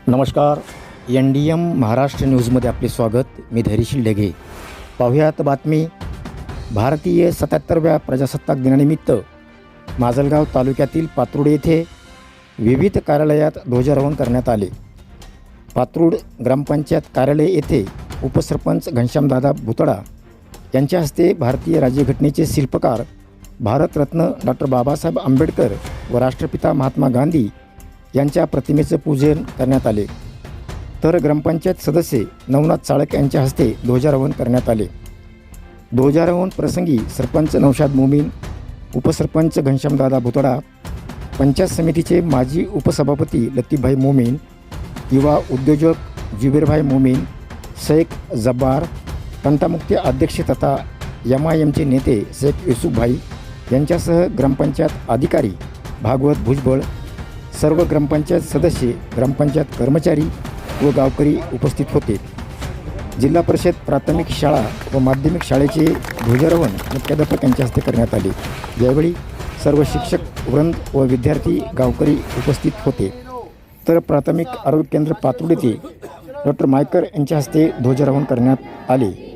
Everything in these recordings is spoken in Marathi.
नमस्कार. NDM महाराष्ट्र न्यूजमध्ये आपले स्वागत. मी धैर्यशील ढगे. पाहुयात बातमी. भारतीय 77व्या प्रजासत्ताक दिनानिमित्त माजलगाव तालुक्यातील पात्रूड येथे विविध कार्यालयात ध्वजारोहण करण्यात आले. पात्रूड ग्रामपंचायत कार्यालय येथे उपसरपंच घनश्यामदादा भुतडा यांच्या हस्ते भारतीय राज्यघटनेचे शिल्पकार भारतरत्न डॉक्टर बाबासाहेब आंबेडकर व राष्ट्रपिता महात्मा गांधी यांच्या प्रतिमेचं पूजन करण्यात आले. तर ग्रामपंचायत सदस्य नवनाथ चाळक यांच्या हस्ते ध्वजारोहण करण्यात आले. ध्वजारोहण प्रसंगी सरपंच नौशाद मोमीन, उपसरपंच घनश्यामदादा भुतडा, पंचायत समितीचे माजी उपसभापती लतीफभाई मोमीन, युवा उद्योजक जुबेरभाई मोमीन, शेख जब्बार, तंटामुक्ती अध्यक्ष तथा MIMचे नेते शेख युसुफभाई यांच्यासह ग्रामपंचायत अधिकारी भागवत भुजबळ, सर्व ग्रामपंचायत सदस्य, ग्रामपंचायत कर्मचारी व गावकरी उपस्थित होते. जिल्हा परिषद प्राथमिक शाळा व माध्यमिक शाळेचे ध्वजारोहण मुख्याध्यापक यांच्या हस्ते करण्यात आले. यावेळी सर्व शिक्षक वृंद व विद्यार्थी गावकरी उपस्थित होते. तर प्राथमिक आरोग्य केंद्र पात्रूड येथे डॉक्टर मायकर यांच्या हस्ते ध्वजारोहण करण्यात आले.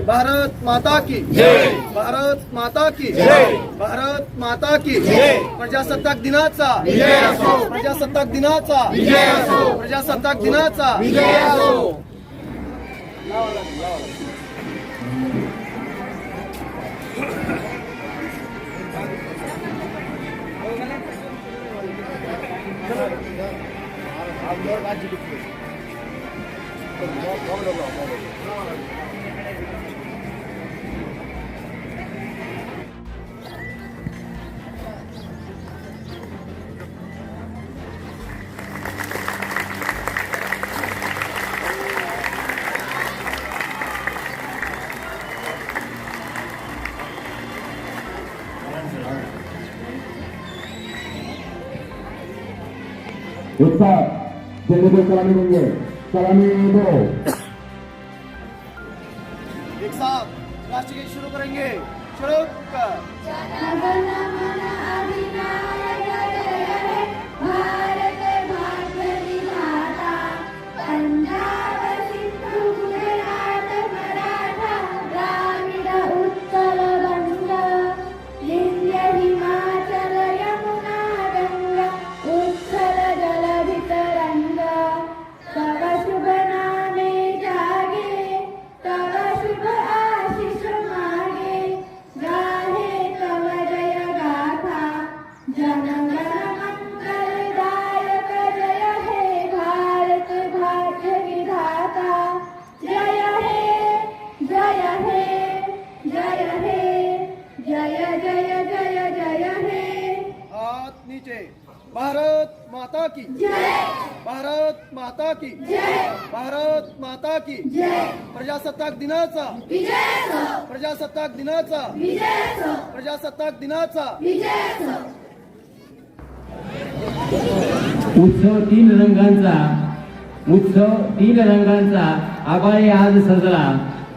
भारत माता की जय. भारत माता की जय. भारत माता की जय. प्रजासत्ताक दिनाचा विजय असो. प्रजासत्ताक दिनाचा विजय असो. प्रजासत्ताक दिनाचा विजय असो. उत्साह जल्दी से सलामी देंगे. सलामी दो. एक साथ राष्ट्रगीत शुरू करेंगे. शुरू कर. भारत माता की जय. भारत माता की जय. भारत माता की जय. प्रजासत्ताक दिनाचा विजय असो. प्रजासत्ताक दिनाचा विजय असो. प्रजासत्ताक दिनाचा विजय असो. उत्सव तीन रंगांचा आभाळी आज सजला.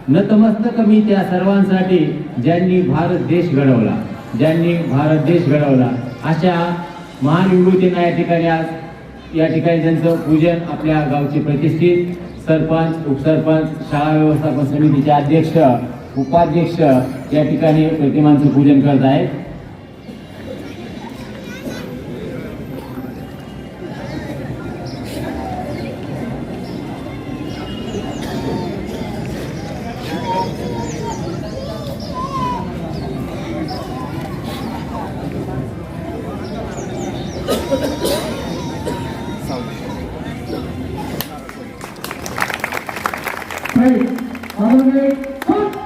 नतमस्तक मी त्या सर्वांसाठी ज्यांनी भारत देश घडवला अशा महान विभूतींना या ठिकाणी त्यांचं पूजन आपल्या गावचे प्रतिष्ठित सरपंच, उपसरपंच, शाळा व्यवस्थापन समितीचे अध्यक्ष, उपाध्यक्ष या ठिकाणी प्रतिमांचं पूजन करत आहेत. सावली. बाजूने हट.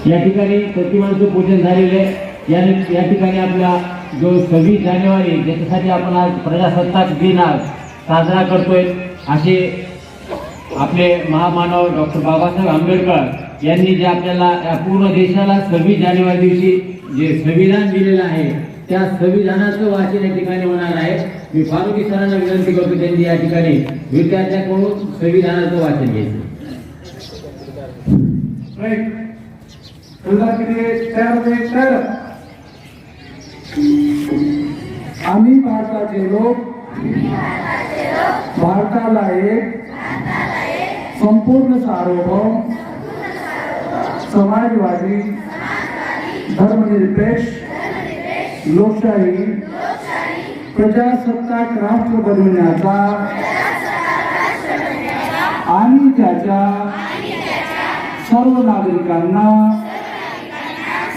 या ठिकाणी प्रतिमांचं पूजन झालेलं आहे. या ठिकाणी आपला जो 26 जानेवारी ज्याच्यासाठी आपण आज प्रजासत्ताक दिन आज साजरा करतोय, असे आपले महामानव डॉक्टर बाबासाहेब आंबेडकर यांनी जे आपल्याला या पूर्ण देशाला 26 जानेवारी दिवशी जे संविधान दिलेलं आहे, त्या संविधानाचं वाचन या ठिकाणी होणार आहे. मी फारुकी सरांना विनंती करतो त्यांनी या ठिकाणी विद्यार्थ्यांकडून संविधानाचं वाचन घ्यायचं. आम्ही भारताचे लोक भारताला एक संपूर्ण सार्वभौम समाजवादी धर्मनिरपेक्ष लोकशाही प्रजासत्ताक राष्ट्र बनवण्याचा आणि त्याच्या सर्व नागरिकांना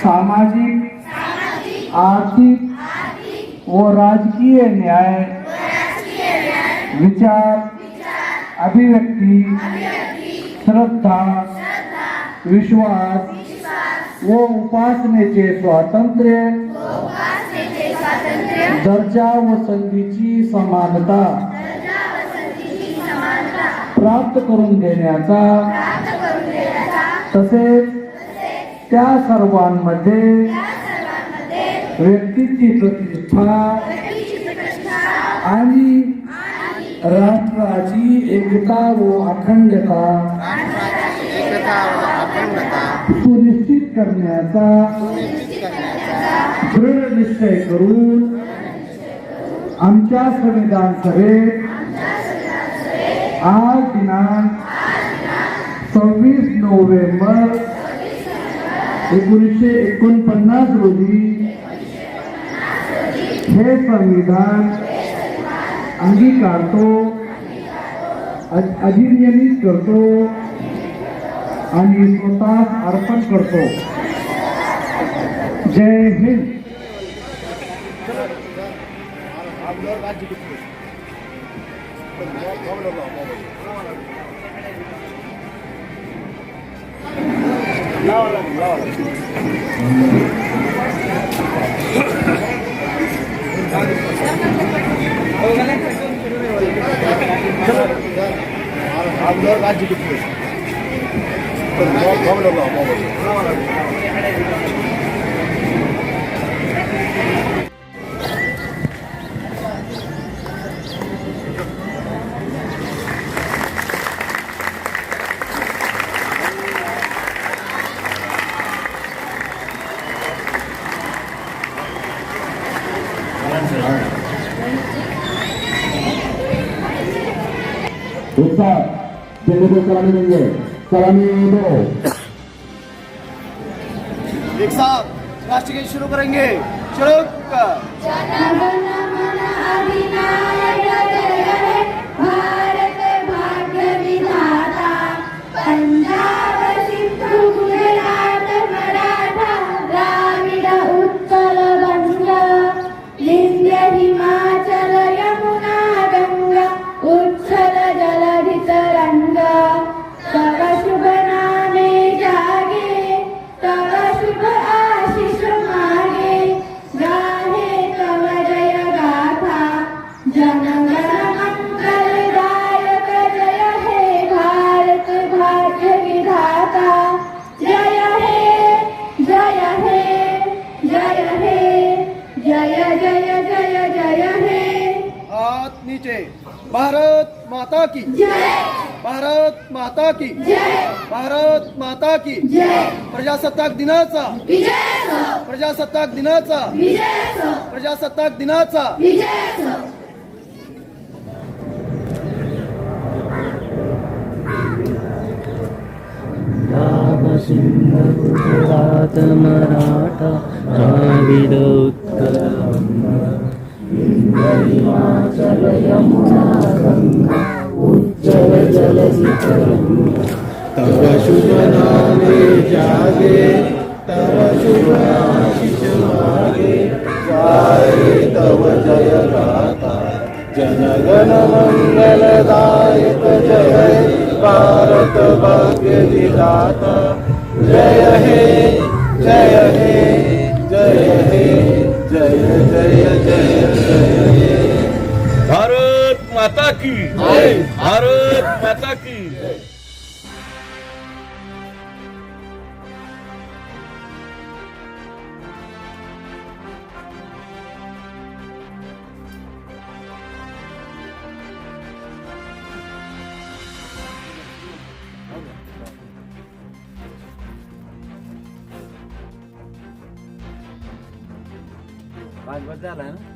सामाजिक, आर्थिक व राजकीय न्याय, विचार, अभिव्यक्ती, श्रद्धा, विश्वास व उपासनेचे स्वातंत्र्य, दर्जा व संधीची समानता प्राप्त करून देण्याचा, तसेच त्या सर्वांमध्ये व्यक्तीची प्रतिष्ठा आणि राष्ट्राची एकता व अखंडता सुनिश्चित करण्याचा दृढ निश्चय करून आमच्या संविधान सभेत आज दिनांक 26 नोव्हेंबर 1949 रोजी हे संविधान अंगीकारतो, अधिनियमित करतो आणि स्वतः अर्पण करतो. जय हिंद. उत्साह जिले सलामी देंगे. सलामी दो. एक साथ राष्ट्रगीत शुरू करेंगे. शुरू कर. भारत भाग्य विधाता, पंजाब सिंधु गुजरात मराठा द्राविड उत्कल बंग, विंध्य हिमाचल यमुना गंगा उच्छल जलधि तरंगा, तव शुभ नामे जागे, तव शुभ आशीष मागे, गाहे तव जय गाथा, जनगण मंगलदायक जय हे भारत भाग्य विधाता. जय हे जय हे जय हे जय जय जय जय हे. हाथ नीचे. भारत माता की जय, भारत माता की जय, भारत माता की जय. प्रजासत्ताक दिनाचा विजय हो, प्रजासत्ताक दिनाचा विजय हो, प्रजासत्ताक दिनाचा विजय हो. सिंध गुजरात मराठा द्राविड उत्कल हिमाचल यमुना गंगा उज्जल जलधि तरंगा, तव शुभ नामे जागे, तव शुभ आशीष मागे, गाये तव जय गाथा, जनगण मंगलदायक जय हे भारत भाग्य विधाता जय हे जय हे जय हे जय जय जय जय हे भारत माता की जय भारत माता की जय पाच बज झाला ना